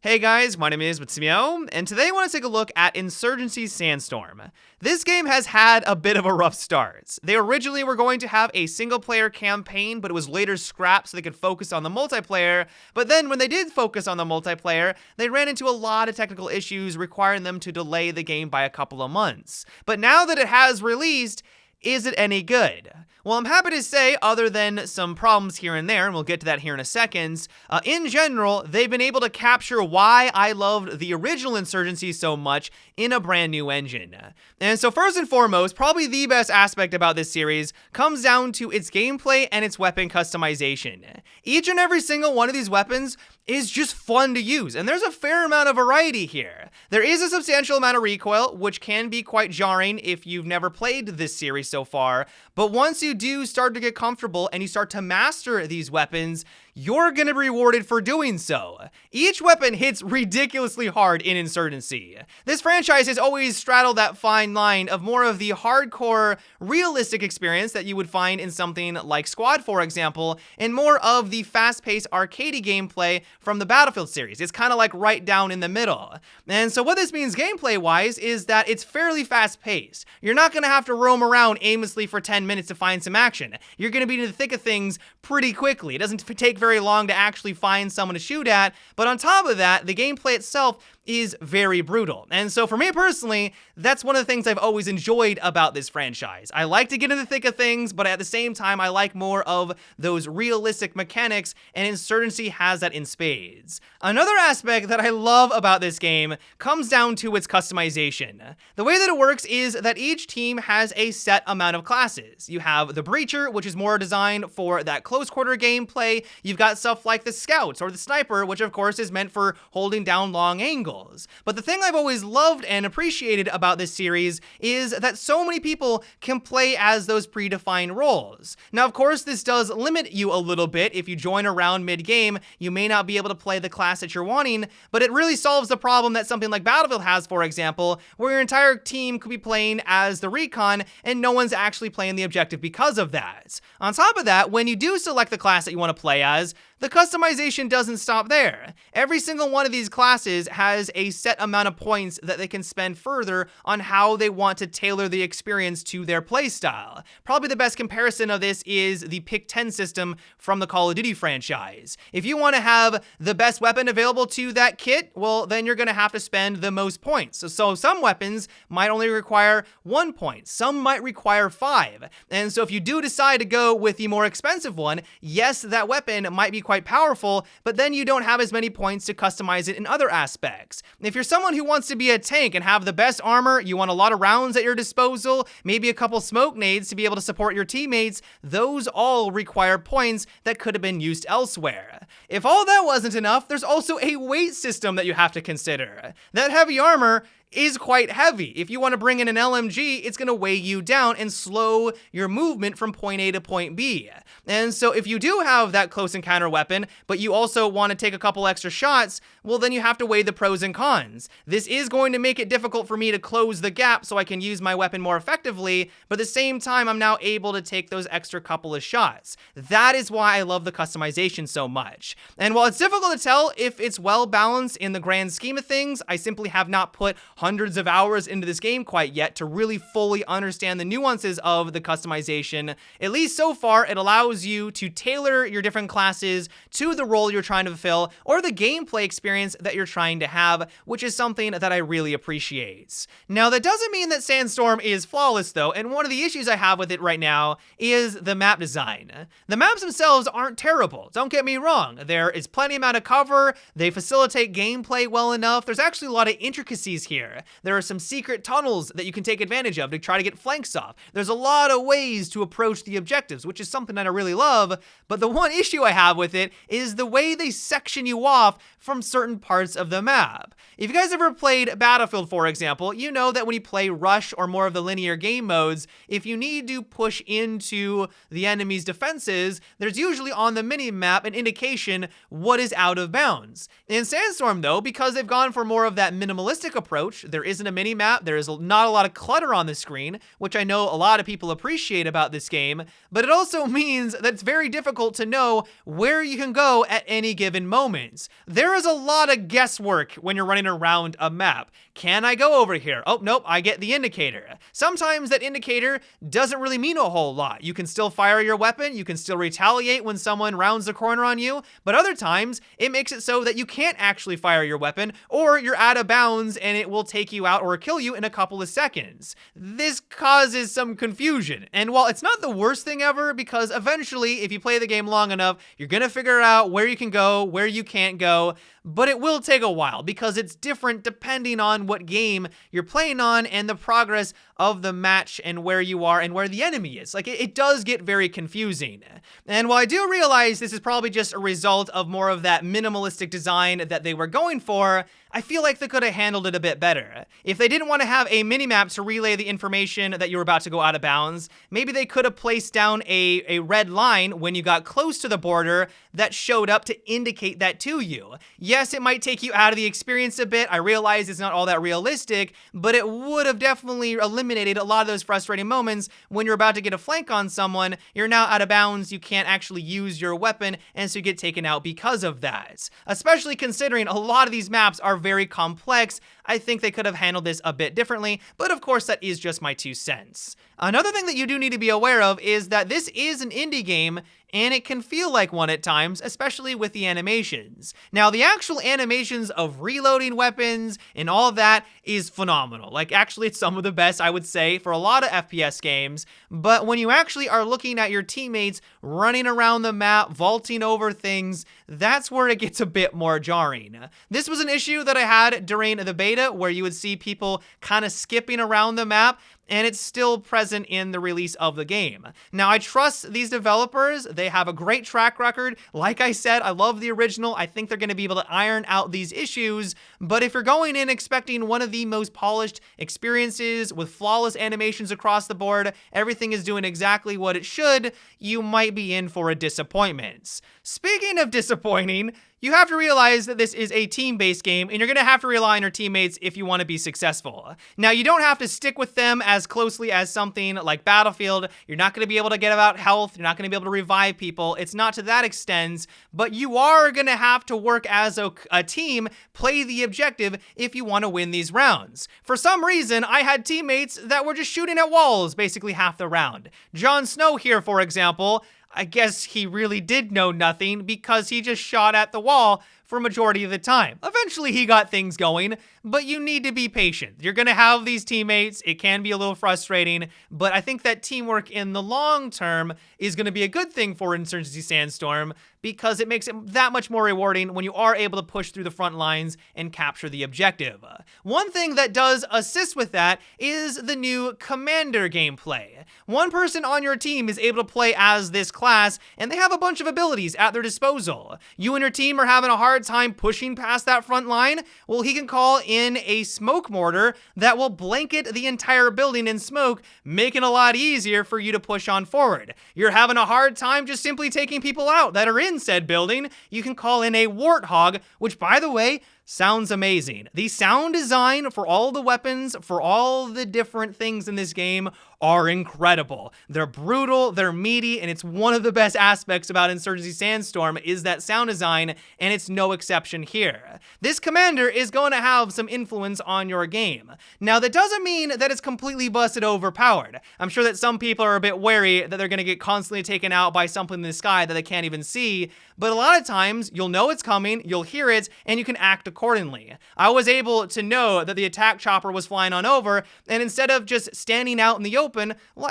Hey guys, my name is Matsumo, and today I want to take a look at Insurgency Sandstorm. This game has had a bit of a rough start. They originally were going to have a single-player campaign, but it was later scrapped so they could focus on the multiplayer, but then when they did focus on the multiplayer, they ran into a lot of technical issues requiring them to delay the game by a couple of months. But now that it has released, is it any good? Well, I'm happy to say, other than some problems here and there, and we'll get to that here in a second, in general, they've been able to capture why I loved the original Insurgency so much in a brand new engine. And so first and foremost, probably the best aspect about this series comes down to its gameplay and its weapon customization. Each and every single one of these weapons is just fun to use, and there's a fair amount of variety here. There is a substantial amount of recoil, which can be quite jarring if you've never played this series so far, but once you do start to get comfortable and you start to master these weapons, you're gonna be rewarded for doing so. Each weapon hits ridiculously hard in Insurgency. This franchise has always straddled that fine line of more of the hardcore, realistic experience that you would find in something like Squad, for example, and more of the fast-paced arcadey gameplay from the Battlefield series. It's kind of like right down in the middle. And so what this means gameplay-wise is that it's fairly fast-paced. You're not gonna have to roam around aimlessly for 10 minutes to find some action. You're gonna be in the thick of things pretty quickly. It doesn't take very long to actually find someone to shoot at, but on top of that, the gameplay itself is very brutal. And so for me personally, that's one of the things I've always enjoyed about this franchise. I like to get in the thick of things, but at the same time, I like more of those realistic mechanics, and Insurgency has that in spades. Another aspect that I love about this game comes down to its customization. The way that it works is that each team has a set amount of classes. You have the Breacher, which is more designed for that close quarter gameplay. You've got stuff like the Scouts or the Sniper, which of course is meant for holding down long angles. But the thing I've always loved and appreciated about this series is that so many people can play as those predefined roles. Now, of course, this does limit you a little bit. If you join around mid-game, you may not be able to play the class that you're wanting, but it really solves the problem that something like Battlefield has, for example, where your entire team could be playing as the recon and no one's actually playing the objective because of that. On top of that, when you do select the class that you want to play as, the customization doesn't stop there. Every single one of these classes has a set amount of points that they can spend further on how they want to tailor the experience to their playstyle. Probably the best comparison of this is the Pick 10 system from the Call of Duty franchise. If you want to have the best weapon available to that kit, well, then you're going to have to spend the most points. So some weapons might only require 1 point. Some might require 5. And so if you do decide to go with the more expensive one, yes, that weapon might be quite powerful, but then you don't have as many points to customize it in other aspects. If you're someone who wants to be a tank and have the best armor, you want a lot of rounds at your disposal, maybe a couple smoke nades to be able to support your teammates, those all require points that could have been used elsewhere. If all that wasn't enough, there's also a weight system that you have to consider. That heavy armor is quite heavy. If you want to bring in an LMG, it's going to weigh you down and slow your movement from point A to point B. And so if you do have that close encounter weapon, but you also want to take a couple extra shots, well, then you have to weigh the pros and cons. This is going to make it difficult for me to close the gap so I can use my weapon more effectively, but at the same time, I'm now able to take those extra couple of shots. That is why I love the customization so much. And while it's difficult to tell if it's well balanced in the grand scheme of things, I simply have not put hundreds of hours into this game quite yet to really fully understand the nuances of the customization. At least so far, it allows you to tailor your different classes to the role you're trying to fulfill or the gameplay experience that you're trying to have, which is something that I really appreciate. Now, that doesn't mean that Sandstorm is flawless though, and one of the issues I have with it right now is the map design. The maps themselves aren't terrible, don't get me wrong. There is plenty amount of cover, they facilitate gameplay well enough, there's actually a lot of intricacies here. There are some secret tunnels that you can take advantage of to try to get flanks off. There's a lot of ways to approach the objectives, which is something that I really love, but the one issue I have with it is the way they section you off from certain parts of the map. If you guys ever played Battlefield, for example, you know that when you play Rush or more of the linear game modes, if you need to push into the enemy's defenses, there's usually on the mini-map an indication what is out of bounds. In Sandstorm, though, because they've gone for more of that minimalistic approach, approach. There isn't a mini-map. There is not a lot of clutter on the screen, which I know a lot of people appreciate about this game, but it also means that it's very difficult to know where you can go at any given moment. There is a lot of guesswork when you're running around a map. Can I go over here? Oh, nope, I get the indicator. Sometimes that indicator doesn't really mean a whole lot. You can still fire your weapon, you can still retaliate when someone rounds the corner on you, but other times it makes it so that you can't actually fire your weapon, or you're out of bounds and it will take you out or kill you in a couple of seconds. This causes some confusion, and while it's not the worst thing ever, because eventually, if you play the game long enough, you're gonna figure out where you can go, where you can't go, but it will take a while because it's different depending on what game you're playing on and the progress of the match and where you are and where the enemy is. Like, it does get very confusing. And while I do realize this is probably just a result of more of that minimalistic design that they were going for, I feel like they could have handled it a bit better. If they didn't want to have a minimap to relay the information that you were about to go out of bounds, maybe they could have placed down a red line when you got close to the border that showed up to indicate that to you. Yes, it might take you out of the experience a bit. I realize it's not all that realistic, but it would have definitely eliminated a lot of those frustrating moments when you're about to get a flank on someone, you're now out of bounds, you can't actually use your weapon, and so you get taken out because of that. Especially considering a lot of these maps are very complex, I think they could have handled this a bit differently, but of course that is just my 2 cents. Another thing that you do need to be aware of is that this is an indie game, and it can feel like one at times, especially with the animations. Now, the actual animations of reloading weapons and all of that is phenomenal. Like, actually, it's some of the best, I would say, for a lot of FPS games, but when you actually are looking at your teammates running around the map, vaulting over things, that's where it gets a bit more jarring. This was an issue that I had during the beta, where you would see people kind of skipping around the map, and it's still present in the release of the game. Now, I trust these developers. They have a great track record. Like I said, I love the original. I think they're going to be able to iron out these issues, but if you're going in expecting one of the most polished experiences with flawless animations across the board, everything is doing exactly what it should, you might be in for a disappointment. Speaking of disappointing, you have to realize that this is a team-based game, and you're gonna have to rely on your teammates if you want to be successful. Now, you don't have to stick with them as closely as something like Battlefield. You're not gonna be able to get about health. You're not gonna be able to revive people. It's not to that extent, but you are gonna have to work as a team, play the objective if you want to win these rounds. For some reason, I had teammates that were just shooting at walls basically half the round. Jon Snow here, for example, I guess he really did know nothing because he just shot at the wall for majority of the time. Eventually he got things going, but you need to be patient. You're gonna have these teammates. It can be a little frustrating, but I think that teamwork in the long term is gonna be a good thing for Insurgency Sandstorm because it makes it that much more rewarding when you are able to push through the front lines and capture the objective. One thing that does assist with that is the new Commander gameplay. One person on your team is able to play as this class, and they have a bunch of abilities at their disposal. You and your team are having a hard time pushing past that front line? Well, he can call in a smoke mortar that will blanket the entire building in smoke, making it a lot easier for you to push on forward. You're having a hard time just simply taking people out that are in said building, you can call in a warthog, which, by the way, sounds amazing. The sound design for all the weapons, for all the different things in this game are incredible. They're brutal, they're meaty, and it's one of the best aspects about Insurgency Sandstorm is that sound design, and it's no exception here. This commander is going to have some influence on your game. Now, that doesn't mean that it's completely busted overpowered. I'm sure that some people are a bit wary that they're going to get constantly taken out by something in the sky that they can't even see, but a lot of times, you'll know it's coming, you'll hear it, and you can act accordingly. I was able to know that the attack chopper was flying on over, and instead of just standing out in the open,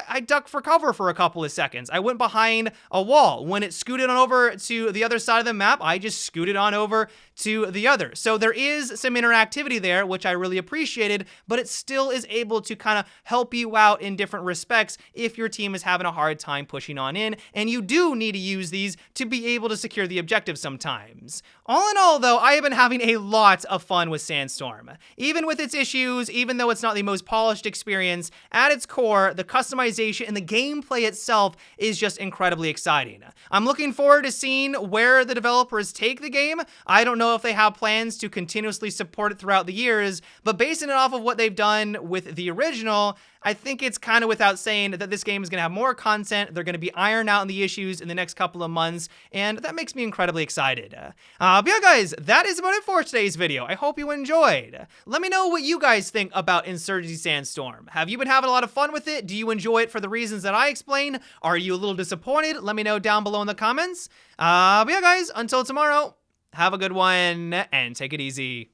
I ducked for cover for a couple of seconds. I went behind a wall. When it scooted on over to the other side of the map, I just scooted on over to the other. So there is some interactivity there, which I really appreciated, but it still is able to kind of help you out in different respects if your team is having a hard time pushing on in, and you do need to use these to be able to secure the objective sometimes. All in all, though, I have been having a lot lot of fun with Sandstorm. Even with its issues, even though it's not the most polished experience, at its core, the customization and the gameplay itself is just incredibly exciting. I'm looking forward to seeing where the developers take the game. I don't know if they have plans to continuously support it throughout the years, but basing it off of what they've done with the original, I think it's kind of without saying that this game is going to have more content. They're going to be ironing out the issues in the next couple of months, and that makes me incredibly excited. But yeah, guys, that is about it for today's video. I hope you enjoyed. Let me know what you guys think about Insurgency Sandstorm. Have you been having a lot of fun with it? Do you enjoy it for the reasons that I explain? Are you a little disappointed? Let me know down below in the comments. But yeah, guys, until tomorrow, have a good one, and take it easy.